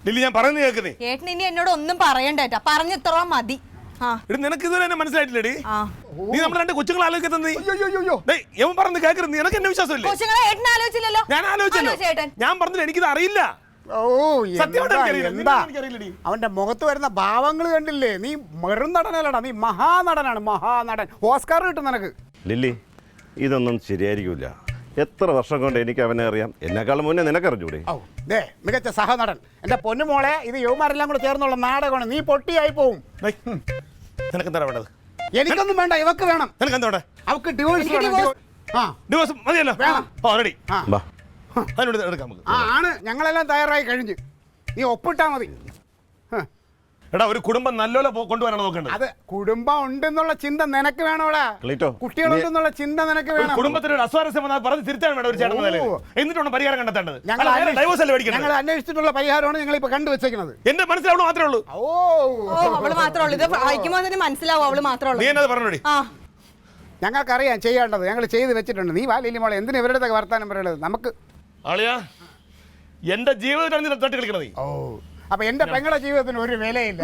Lily ഞാൻ പറയുന്നത് കേൾക്കുന്നേ. ഏട്ടൻ ഇനി എന്നോട് ഒന്നും പറയണ്ട, പറഞ്ഞിത്ര മതി. നിനക്ക് ഇതുവരെ എന്നെ മനസ്സിലായിട്ടില്ലടി. നീ നമ്മുടെ രണ്ട് കൊച്ചുങ്ങൾ ആലോചിക്കുന്നത് യവൻ പറഞ്ഞു കേൾക്കരുത്. നിനക്ക് എന്നെ വിശ്വാസമില്ലേ? ഞാൻ ആലോചിച്ചല്ലോ. ഞാൻ പറഞ്ഞില്ല, എനിക്കിത് അറിയില്ല. അവന്റെ മുഖത്ത് വരുന്ന ഭാവങ്ങൾ കണ്ടില്ലേ? നീ വെറും നടനല്ലടാ, നീ മഹാനടനാണ്, മഹാനടൻ. ഓസ്കാർ കിട്ടും നിനക്ക്. ലില്ലി, ഇതൊന്നും ശരിയായിരിക്കില്ല. എത്ര വർഷം കൊണ്ട് എനിക്ക് അവനെ അറിയാം. എന്നെക്കാളും മുന്നേ നിനക്കറിഞ്ഞൂടെ? മികച്ച സഹനടൻ. എന്റെ പൊന്നുമോളെ, ഇത് യുവമാരെല്ലാം കൂടെ ചേർന്നുള്ള നാടകമാണ്. നീ പൊട്ടിയായി പോവും. നിനക്കെന്താ വേണ്ടത്? എനിക്കൊന്നും വേണ്ട, ഇവക്ക് വേണം. നിനക്കെന്താ? അവക്ക് ഡിവോഴ്സ് മതിയല്ലോ. ഓൾറെഡി ആണ്. ഞങ്ങളെല്ലാം തയ്യാറായി കഴിഞ്ഞു. നീ ഒപ്പിട്ടാ മതി. എടാ, ഒരു കുടുംബം നല്ലോലെ കൊണ്ടുവരണം നോക്കേണ്ടത്. അത് കുടുംബം ഉണ്ടെന്നുള്ള ചിന്ത നിനക്ക് വേണോടാ. കുട്ടികളുണ്ടെന്നുള്ള ചിന്ത നിനക്ക് വേണം. കുടുംബത്തിന് ഒരു അസ്വാരസ്യം വന്നാൽ പറഞ്ഞ് തിരുത്താൻ വേണം ഒരു ചേട്ടൻ. എന്നിട്ടാണ് പരിഹാരം കണ്ടെത്തേണ്ടത്. ഞങ്ങൾ അന്വേഷിച്ചിട്ടുള്ള പരിഹാരമാണ് ഞങ്ങൾ ഇപ്പൊ കണ്ടുവച്ചേക്കുന്നത്. എന്റെ മനസ്സിലാവുള്ളൂ മാത്രമേ ഉള്ളൂ. അവള് മാത്രമേ ഉള്ളൂ. ഇത് വായിക്കുമ്പോൾ തന്നെ മനസ്സിലാവും അവള് മാത്രമേ ഉള്ളൂ. നീ എന്നത് പറഞ്ഞോടി. ഞങ്ങൾക്കറിയാം ചെയ്യേണ്ടത്. ഞങ്ങൾ ചെയ്ത് വെച്ചിട്ടുണ്ട്. നീ വാലില്ല മോളെ, എന്തിനാ ഇവരുടെ വർത്താനം പറയണത്? നമുക്ക് ആളിയാ എന്റെ ജീവിതം തട്ടി കളിക്കണത്. അപ്പൊ എന്റെ പെങ്ങളുടെ ജീവിതത്തിന് ഒരു വിലയില്ല.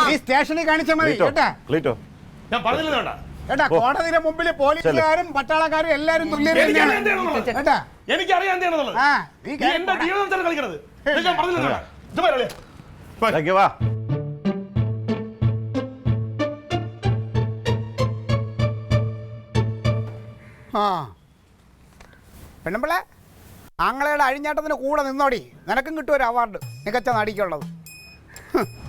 നീ സ്റ്റേഷനിൽ കാണിച്ചാൽ മതി കേട്ടാ. ഞാൻ പറഞ്ഞില്ല വേണ്ട കേട്ടാ. കോടതിയുടെ മുമ്പിൽ പോലീസുകാരും പട്ടാളക്കാരും എല്ലാരും തുല്യരാണ്. എനിക്കറിയാം എന്താണെന്നുള്ളത്. നീ എന്റെ ജീവിതം കളിക്കണത്. ഞാൻ പറഞ്ഞില്ല. പെണ്ണുമ്പിള്ളേ, ആങ്ങളയുടെ അഴിഞ്ഞാട്ടത്തിന് കൂടെ നിന്നോടി. നിനക്കും കിട്ടും ഒരു അവാർഡ്, മികച്ച നടിക്കുള്ളത്.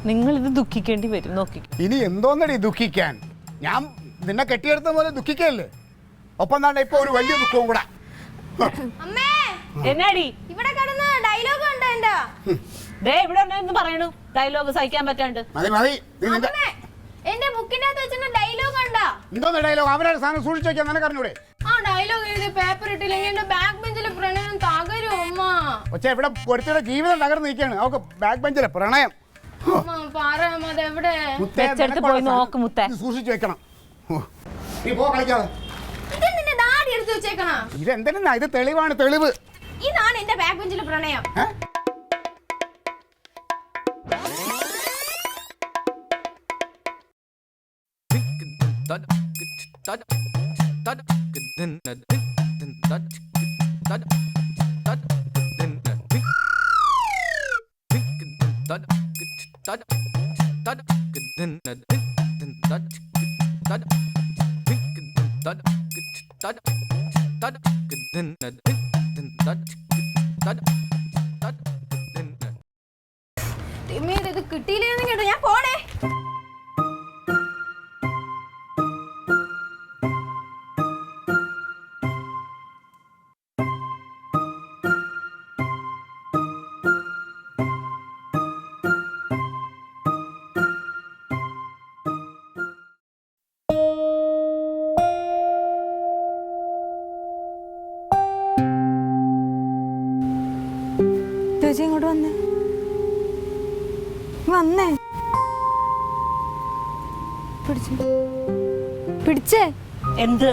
നിങ്ങൾ ഇത് ദുഃഖിക്കേണ്ടി വരും. നോക്കി ഇനി എന്തോന്നടി ദുഃഖിക്കാൻ? ഞാൻ നിന്നെ കെട്ടിയെടുത്ത പോലെ ദുഃഖിക്കല്ലേ? ഒപ്പം തന്നെ ഇപ്പൊ ഒരു വലിയ ദുഃഖവും കൂടെ. എന്നാടി ഇവിടെ കിടന്ന് ഡയലോഗ് ഉണ്ട് എന്റെ. ഇവിടെ എന്ന് പറയണു ഡയലോഗ് സഹിക്കാൻ പറ്റാണ്ട്. മതി മതി. എന്റെ ബുക്കിനകത്ത് വെച്ചിട്ട് ഡയലോഗ് ഉണ്ടാ. എന്തോന്ന് ഡയലോഗ്? അവരുടെ സാധനം സൂക്ഷിച്ചു വെക്കാൻ നിനക്ക് അറിഞ്ഞൂടെ? ആ ഡയലോഗ് എഴുതി പേപ്പർ ഇട്ടില്ലെങ്കിൽ എന്റെ ബാക്ക് ബെഞ്ചിലെ പ്രണയം തകരും അമ്മ. പക്ഷേ ഇവിടെ ഒരുത്തിയുടെ ജീവിതം തകർന്ന് നിൽക്കുകയാണ്. അവക്ക് ബാക്ക് ബെഞ്ചിലെ പ്രണയം. പോയി നോക്ക് മുത്തേ. സൂക്ഷിച്ചു വെക്കണം. നീ പോ കളിക്കാതെ. ഇതെന്തിനാ? ഇത് തെളിവാണ്, തെളിവ്. ഇതാണ് എന്റെ ബാക്ക് ബെഞ്ചിലെ പ്രണയം. ഇത് കിട്ടിയില്ലെന്ന് കേട്ടോ. ഞാൻ പോണേ. ഇങ്ങോട്ട് വന്നേ വന്നേ. പിടിച്ചേ. എന്ത്?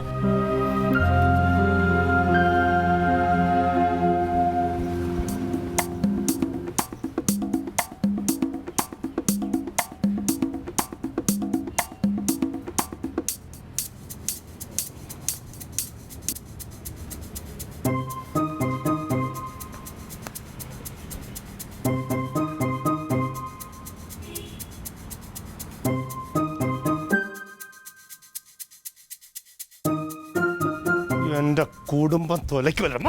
എന്റെ കുടുംബം തൊലയ്ക്കുമല്ലോ.